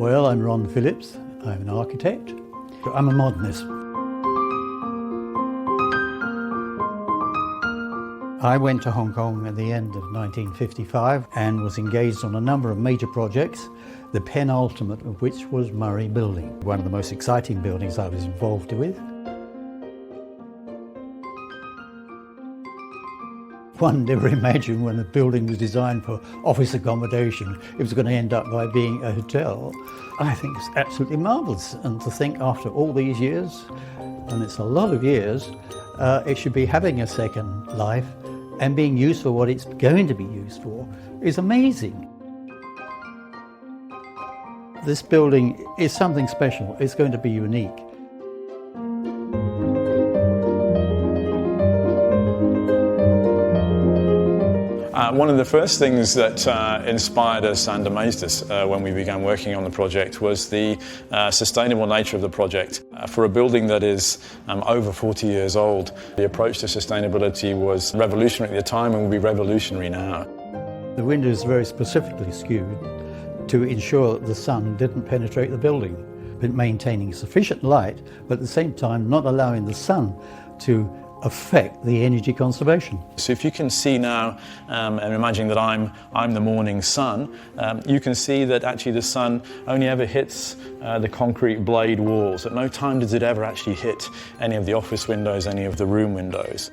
Well, I'm Ron Phillips. I'm an architect. I'm a modernist. I went to Hong Kong at the end of 1955 and was engaged on a number of major projects, the penultimate of which was Murray Building, one of the most exciting buildings I was involved with. One never imagined when a building was designed for office accommodation, it was going to end up by being a hotel. I think it's absolutely marvellous, and to think after all these years, and it's a lot of years, it should be having a second life and being used for what it's going to be used for is amazing. This building is something special. It's going to be unique. One of the first things that inspired us and amazed us when we began working on the project was the sustainable nature of the project. For a building that is over 40 years old, the approach to sustainability was revolutionary at the time and will be revolutionary now. The windows are very specifically skewed to ensure that the sun didn't penetrate the building, but maintaining sufficient light, but at the same time not allowing the sun to affect the energy conservation. So if you can see now, and imagine that I'm the morning sun, you can see that actually the sun only ever hits the concrete blade walls. At no time does it ever actually hit any of the office windows, any of the room windows.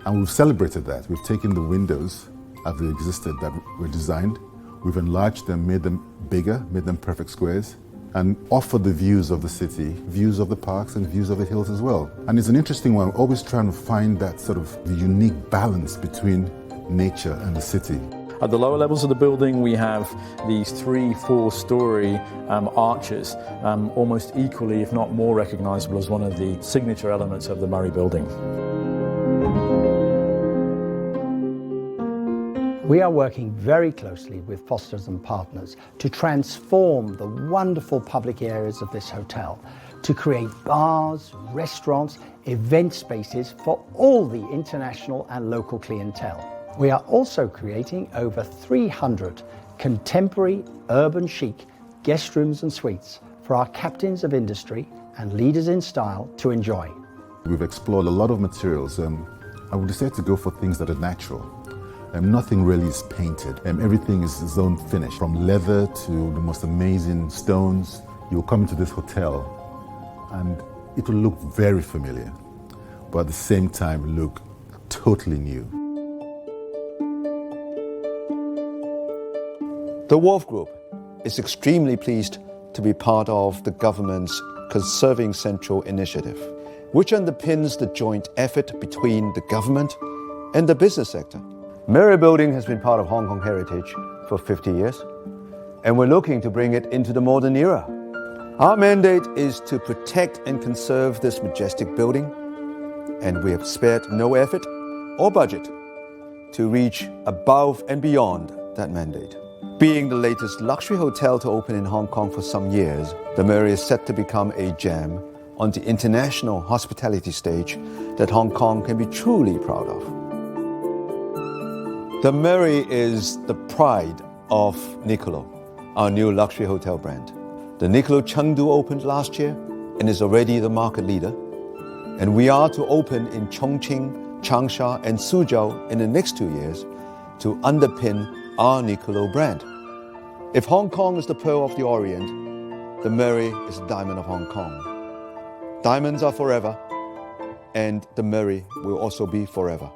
And we've celebrated that. We've taken the windows as they existed that were designed, we've enlarged them, made them bigger, made them perfect squares, and offer the views of the city, views of the parks and views of the hills as well. And it's an interesting one, always trying to find that sort of the unique balance between nature and the city. At the lower levels of the building we have these 3-4-storey arches, almost equally if not more recognisable as one of the signature elements of the Murray Building. We are working very closely with Fosters and Partners to transform the wonderful public areas of this hotel, to create bars, restaurants, event spaces for all the international and local clientele. We are also creating over 300 contemporary, urban chic guest rooms and suites for our captains of industry and leaders in style to enjoy. We've explored a lot of materials. I would decide to go for things that are natural. Nothing really is painted. Everything is zone finish, from leather to the most amazing stones. You'll come into this hotel and it will look very familiar, but at the same time look totally new. The Wharf Group is extremely pleased to be part of the government's Conserving Central initiative, which underpins the joint effort between the government and the business sector. Murray Building has been part of Hong Kong heritage for 50 years, and we're looking to bring it into the modern era. Our mandate is to protect and conserve this majestic building, and we have spared no effort or budget to reach above and beyond that mandate. Being the latest luxury hotel to open in Hong Kong for some years, the Murray is set to become a gem on the international hospitality stage that Hong Kong can be truly proud of. The Murray is the pride of Niccolo, our new luxury hotel brand. The Niccolo Chengdu opened last year and is already the market leader. And we are to open in Chongqing, Changsha and Suzhou in the next 2 years to underpin our Niccolo brand. If Hong Kong is the pearl of the Orient, the Murray is the diamond of Hong Kong. Diamonds are forever, and the Murray will also be forever.